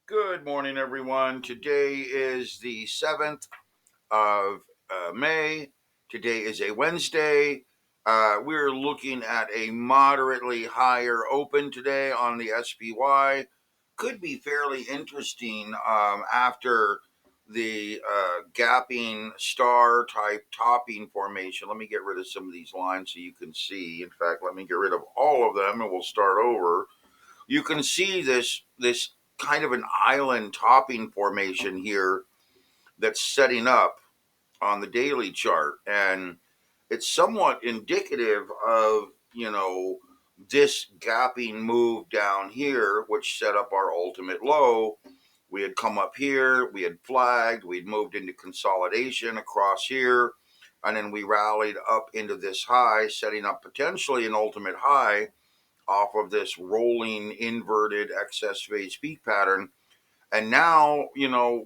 Good morning, everyone. Today is the 7th of May. Today is a Wednesday. We're looking at a moderately higher open today on the SPY. Could be fairly interesting after the gapping star type topping formation. Let me get rid of some of these lines so you can see. In fact, let me get rid of all of them and we'll start over. You can see this kind of an island topping formation here that's setting up on the daily chart, and it's somewhat indicative of this gapping move down here, which set up our ultimate low. We had come up here, we had flagged, we'd moved into consolidation across here, and then we rallied up into this high, setting up potentially an ultimate high off of this rolling inverted excess phase peak pattern. And now,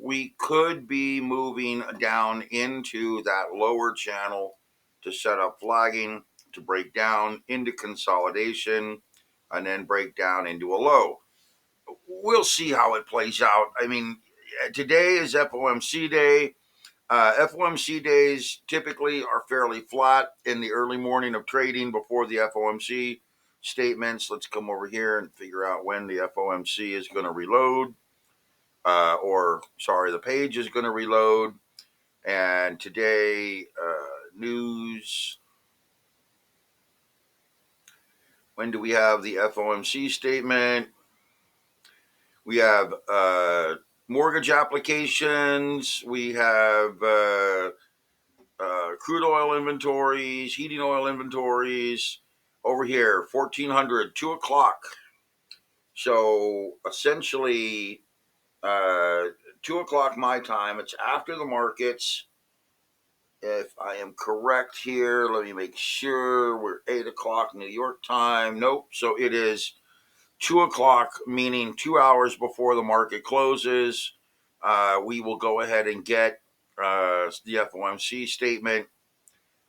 we could be moving down into that lower channel to set up flagging, to break down into consolidation, and then break down into a low. We'll see how it plays out. I mean, today is FOMC day. FOMC days typically are fairly flat in the early morning of trading before the FOMC statements. Let's come over here and figure out when the FOMC is going to reload. The page is going to reload. And today, news. When do we have the FOMC statement? We have mortgage applications. We have crude oil inventories, heating oil inventories. Over here, 1400, 2 o'clock. So essentially, 2 o'clock my time. It's after the markets. If I am correct here, let me make sure we're 8 o'clock New York time. Nope. So it is 2 o'clock, meaning 2 hours before the market closes. We will go ahead and get the FOMC statement.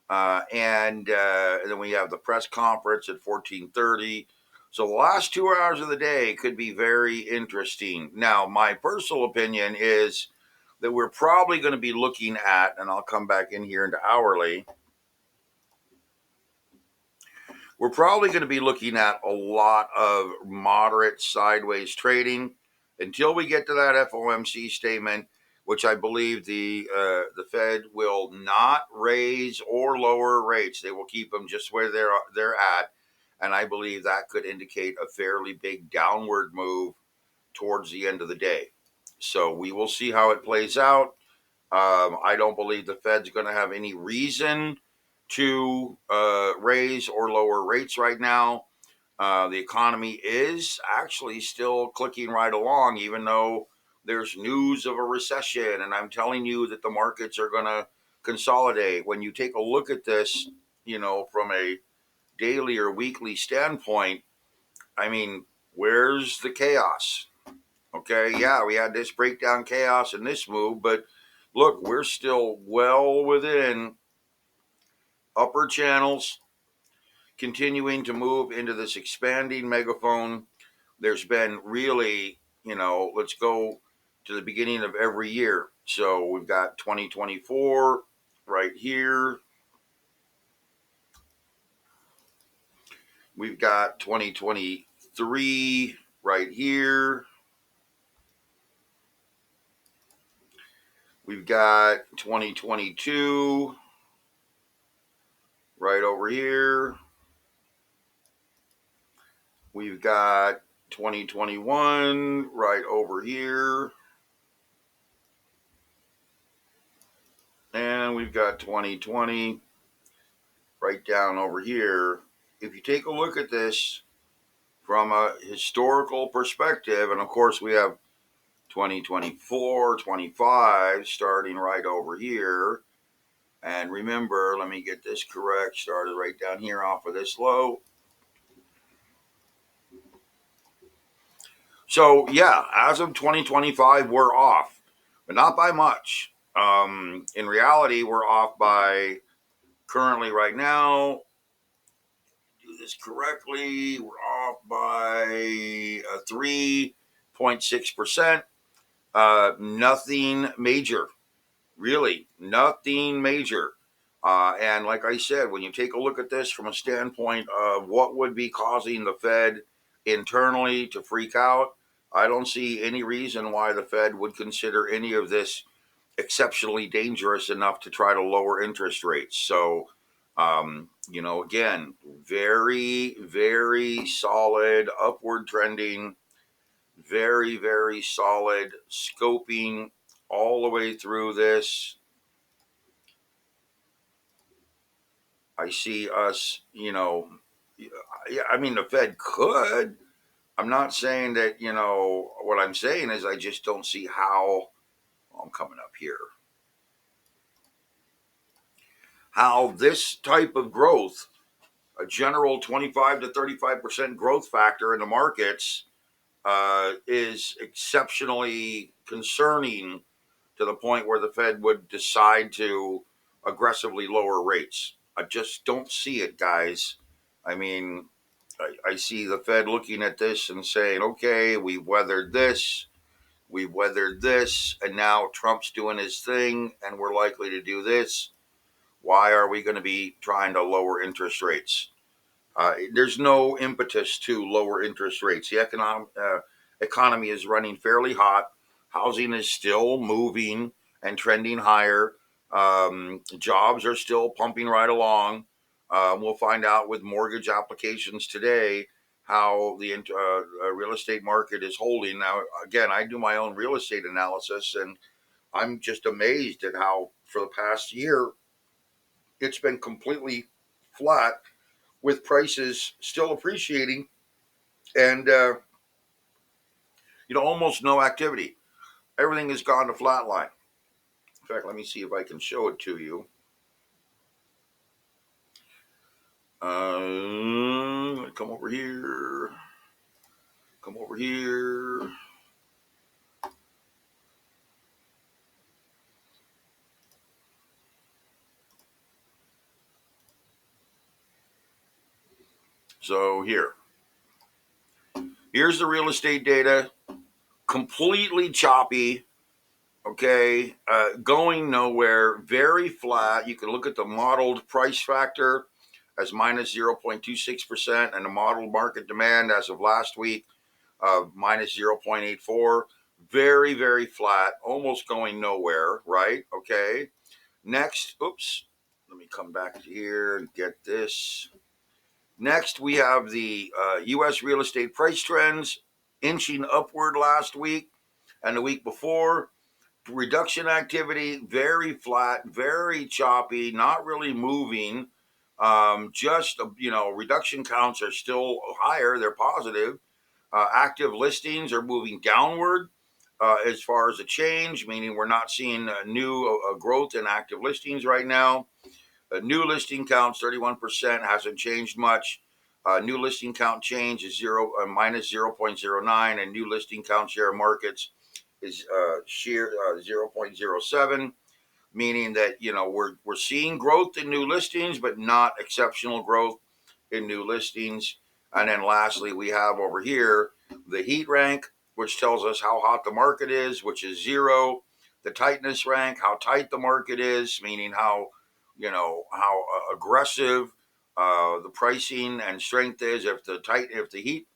And then we have the press conference at 14:30. So the last 2 hours of the day could be very interesting. Now, my personal opinion is that we're probably going to be looking at, and I'll come back in here into hourly, we're probably going to be looking at a lot of moderate sideways trading until we get to that FOMC statement, which I believe the Fed will not raise or lower rates. They will keep them just where they're at, and I believe that could indicate a fairly big downward move towards the end of the day. So we will see how it plays out. I don't believe the Fed's going to have any reason to raise or lower rates right now. The economy is actually still clicking right along, even though there's news of a recession. And I'm telling you that the markets are going to consolidate. When you take a look at this, from a daily or weekly standpoint, I mean, where's the chaos? Okay, yeah, we had this breakdown chaos in this move, but look, we're still well within upper channels, continuing to move into this expanding megaphone. There's been really, let's go to the beginning of every year. So we've got 2024 right here. We've got 2023 right here. We've got 2022 right over here. We've got 2021 right over here. And we've got 2020 right down over here. If you take a look at this from a historical perspective, and of course we have 2024, 25 starting right over here. And remember, let me get this correct, started right down here off of this low. So yeah, as of 2025, we're off, but not by much. In reality, we're off by currently right now, do this correctly, we're off by 3.6%. Nothing major, really, nothing major. And like I said, when you take a look at this from a standpoint of what would be causing the Fed internally to freak out, I don't see any reason why the Fed would consider any of this exceptionally dangerous enough to try to lower interest rates. So, again, very, very solid upward trending, very, very solid scoping all the way through this. I see us, I mean, the Fed could. I'm not saying that, what I'm saying is I just don't see how, I'm coming up here, how this type of growth, a general 25 to 35% growth factor in the markets, is exceptionally concerning to the point where the Fed would decide to aggressively lower rates. I just don't see it, guys. I mean, I see the Fed looking at this and saying, okay, we've weathered this, and now Trump's doing his thing, and we're likely to do this. Why are we going to be trying to lower interest rates? There's no impetus to lower interest rates. The economy is running fairly hot. Housing is still moving and trending higher. Jobs are still pumping right along. We'll find out with mortgage applications today how the real estate market is holding. Now, again, I do my own real estate analysis, and I'm just amazed at how, for the past year, it's been completely flat with prices still appreciating and almost no activity. Everything has gone to flatline. In fact, let me see if I can show it to you. Come over here. Come over here. So here's the real estate data, completely choppy. Okay, going nowhere, very flat. You can look at the modeled price factor as minus 0.26% and the modeled market demand as of last week of minus 0.84. Very, very flat, almost going nowhere, right? Okay. Next, oops, let me come back here and get this. Next, we have the U.S. real estate price trends inching upward last week and the week before. Reduction activity, very flat, very choppy, not really moving. Reduction counts are still higher, they're positive. Active listings are moving downward as far as a change, meaning we're not seeing new growth in active listings right now. New listing counts 31%, hasn't changed much. New listing count change is minus 0.09, and new listing count share markets is sheer 0.07, meaning that we're seeing growth in new listings, but not exceptional growth in new listings. And then lastly, we have over here the heat rank, which tells us how hot the market is, which is 0. The tightness rank, how tight the market is, meaning how aggressive the pricing and strength is. If the heat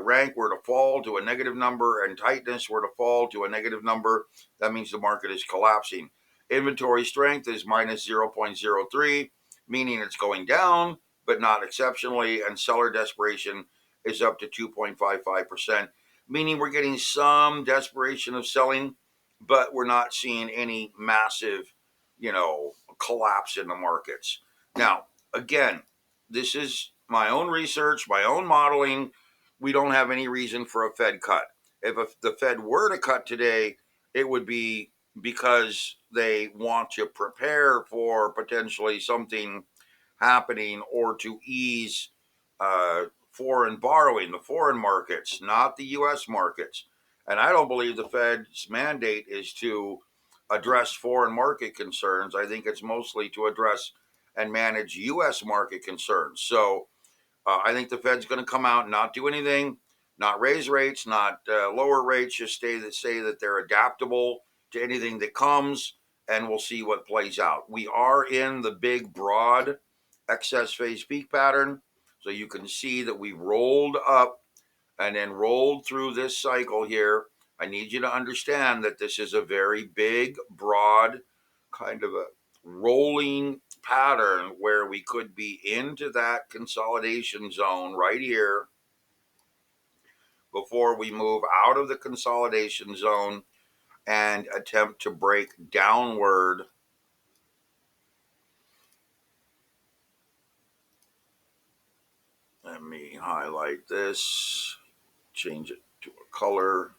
rank were to fall to a negative number and tightness were to fall to a negative number, that means the market is collapsing. Inventory strength is minus 0.03, meaning it's going down, but not exceptionally. And seller desperation is up to 2.55%, meaning we're getting some desperation of selling, but we're not seeing any massive, collapse in the markets. Now, again, this is my own research, my own modeling. We don't have any reason for a Fed cut. If the Fed were to cut today, it would be because they want to prepare for potentially something happening or to ease foreign borrowing, the foreign markets, not the U.S. markets. And I don't believe the Fed's mandate is to address foreign market concerns. I think it's mostly to address and manage U.S. market concerns. So I think the Fed's going to come out and not do anything. not raise rates, not lower rates, just say that they're adaptable to anything that comes, and we'll see what plays out. We are in the big, broad excess phase peak pattern, so you can see that we rolled up and then rolled through this cycle here. I need you to understand that this is a very big, broad, kind of a rolling pattern where we could be into that consolidation zone right here before we move out of the consolidation zone and attempt to break downward. Let me highlight this, change it to a color.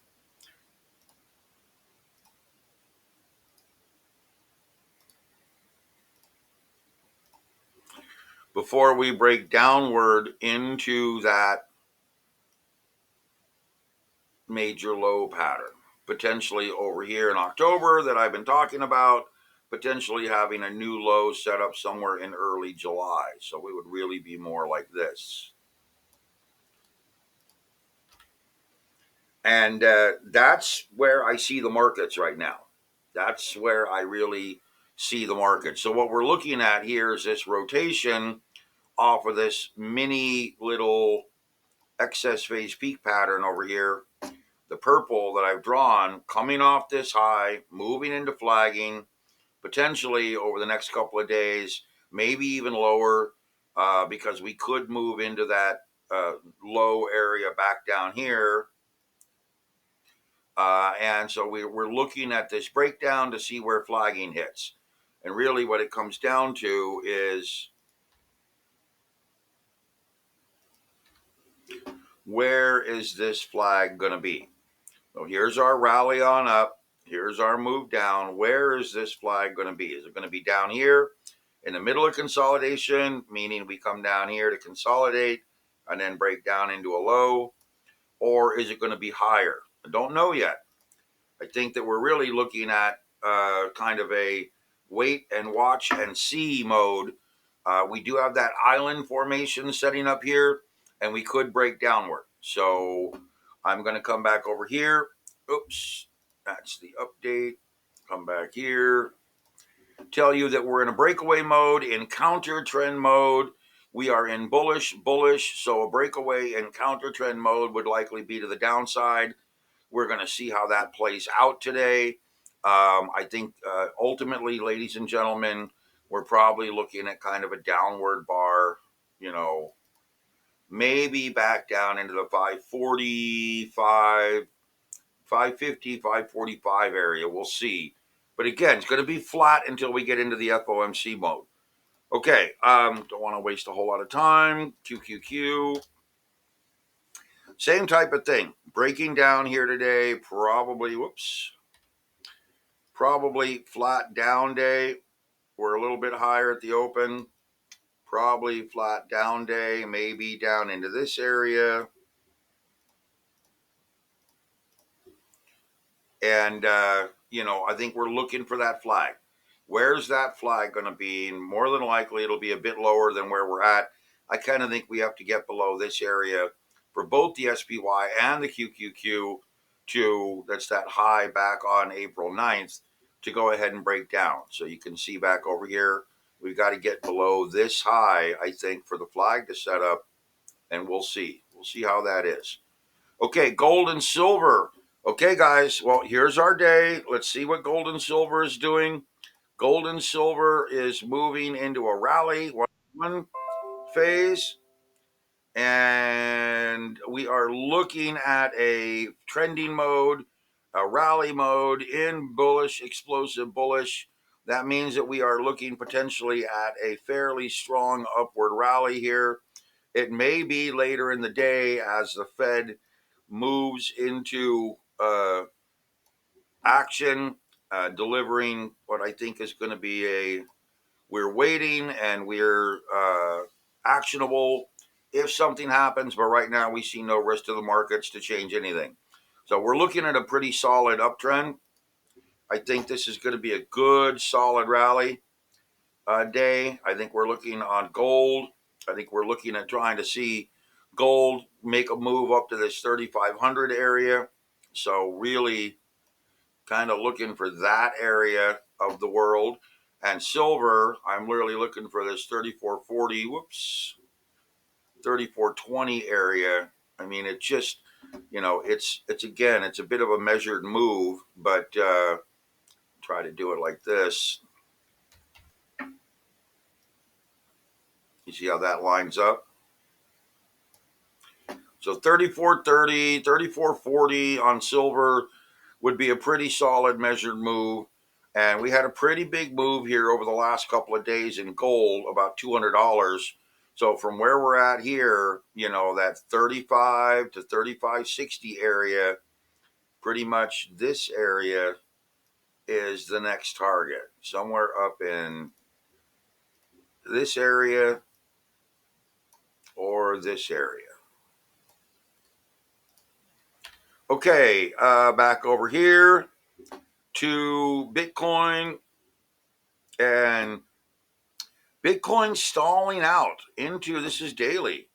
Before we break downward into that major low pattern, potentially over here in October that I've been talking about, potentially having a new low set up somewhere in early July. So we would really be more like this. And that's where I see the markets right now. That's where I really see the market. So what we're looking at here is this rotation off of this mini little excess phase peak pattern over here. The purple that I've drawn coming off this high, moving into flagging, potentially over the next couple of days, maybe even lower, because we could move into that low area back down here. And so we're looking at this breakdown to see where flagging hits. And really what it comes down to is where is this flag going to be? So here's our rally on up. Here's our move down. Where is this flag going to be? Is it going to be down here in the middle of consolidation, meaning we come down here to consolidate and then break down into a low? Or is it going to be higher? I don't know yet. I think that we're really looking at kind of a wait and watch and see mode. We do have that island formation setting up here, and we could break downward. So I'm going to come back over here. Oops, that's the update. Come back here. Tell you that we're in a breakaway mode, in counter trend mode. We are in bullish. So a breakaway in counter trend mode would likely be to the downside. We're going to see how that plays out today. I think ultimately, ladies and gentlemen, we're probably looking at kind of a downward bar, maybe back down into the 545, 550, 545 area. We'll see. But again, it's going to be flat until we get into the FOMC mode. Okay, don't want to waste a whole lot of time. QQQ. Same type of thing. Breaking down here today, probably flat down day. We're a little bit higher at the open. Probably flat down day, maybe down into this area. And, I think we're looking for that flag. Where's that flag going to be? And more than likely, it'll be a bit lower than where we're at. I kind of think we have to get below this area for both the SPY and the QQQ that's that high back on April 9th to go ahead and break down. So you can see back over here, we've got to get below this high, I think, for the flag to set up, and we'll see. We'll see how that is. Okay, gold and silver. Okay, guys, well, here's our day. Let's see what gold and silver is doing. Gold and silver is moving into a rally one phase, and we are looking at a trending mode, a rally mode in bullish, explosive bullish. That means that we are looking potentially at a fairly strong upward rally here. It may be later in the day as the Fed moves into action, delivering what I think is going to be we're waiting and we're actionable if something happens, but right now we see no risk to the markets to change anything. So we're looking at a pretty solid uptrend. I think this is going to be a good, solid rally day. I think we're looking on gold. I think we're looking at trying to see Gold make a move up to this 3,500 area. So really kind of looking for that area of the world. And silver, I'm literally looking for this 3440, 3420 area. I mean, it just, it's again, it's a bit of a measured move, but try to do it like this. You see how that lines up? So 3430, 3440 on silver would be a pretty solid measured move. And we had a pretty big move here over the last couple of days in gold, about $200. So from where we're at here, that 35 to 3560 area, pretty much this area is the next target. Somewhere up in this area or this area. Okay, back over here to Bitcoin, and Bitcoin stalling out into, this is daily,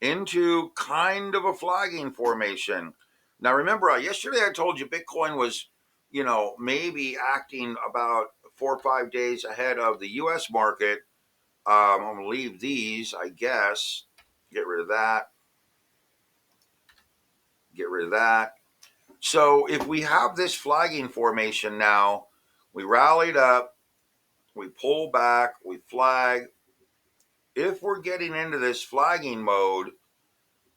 into kind of a flagging formation. Now remember, yesterday I told you Bitcoin was, maybe acting about 4 or 5 days ahead of the US market. I'm going to leave these, I guess. Get rid of that. Get rid of that. So if we have this flagging formation now, we rallied up, we pull back, we flag. If we're getting into this flagging mode,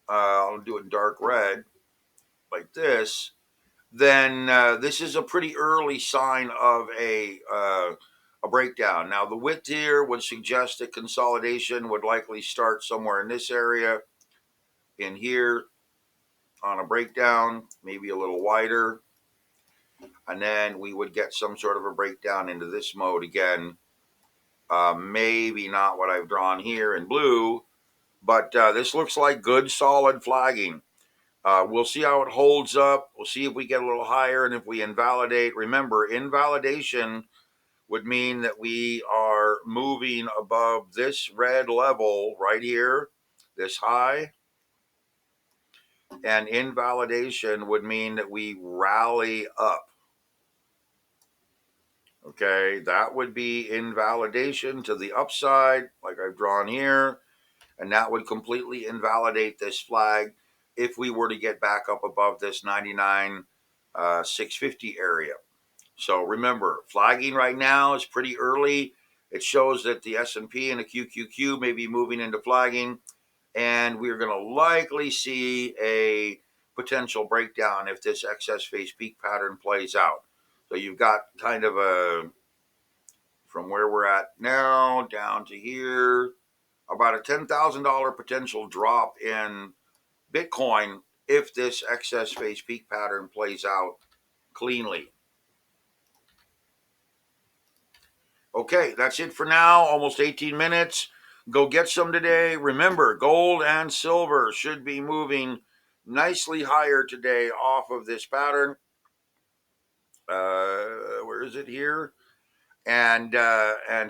I'll do it in dark red, like this, then this is a pretty early sign of a breakdown. Now, the width here would suggest that consolidation would likely start somewhere in this area, in here, on a breakdown, maybe a little wider. And then we would get some sort of a breakdown into this mode again. Maybe not what I've drawn here in blue, but this looks like good, solid flagging. We'll see how it holds up. We'll see if we get a little higher and if we invalidate. Remember, invalidation would mean that we are moving above this red level right here, this high. And invalidation would mean that we rally up. Okay, that would be invalidation to the upside, like I've drawn here. And that would completely invalidate this flag if we were to get back up above this 99,650 area. So remember, flagging right now is pretty early. It shows that the S&P and the QQQ may be moving into flagging, and we're going to likely see a potential breakdown if this excess phase peak pattern plays out. So you've got kind of a, from where we're at now down to here, about a $10,000 potential drop in Bitcoin if this excess phase peak pattern plays out cleanly. Okay, that's it for now. Almost 18 minutes. Go get some today. Remember, gold and silver should be moving nicely higher today off of this pattern. Where is it here? And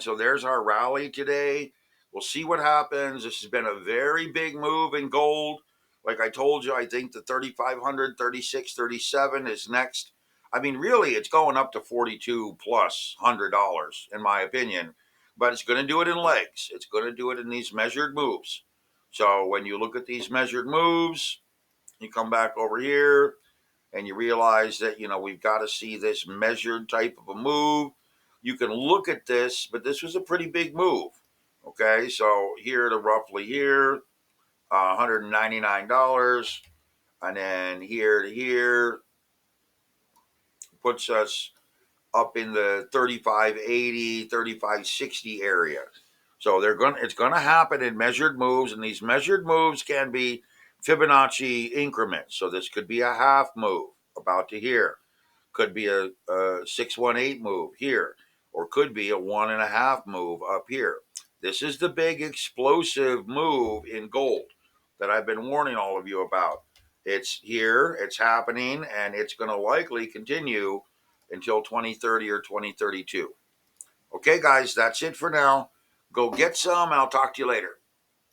so there's our rally today. We'll see what happens. This has been a very big move in gold. Like I told you, I think the 3,500, 36, 37 is next. I mean, really, it's going up to 42 plus $100 in my opinion, but it's going to do it in legs. It's going to do it in these measured moves. So when you look at these measured moves, you come back over here and you realize that, we've got to see this measured type of a move. You can look at this, but this was a pretty big move. Okay, so here to roughly here, $199, and then here to here puts us up in the 3580, 3560 area. So it's going to happen in measured moves, and these measured moves can be Fibonacci increments. So this could be a half move about to here, could be a 618 move here, or could be a 1.5 move up here. This is the big explosive move in gold that I've been warning all of you about. It's here, it's happening, and it's going to likely continue until 2030 or 2032. Okay, guys, that's it for now. Go get some, and I'll talk to you later.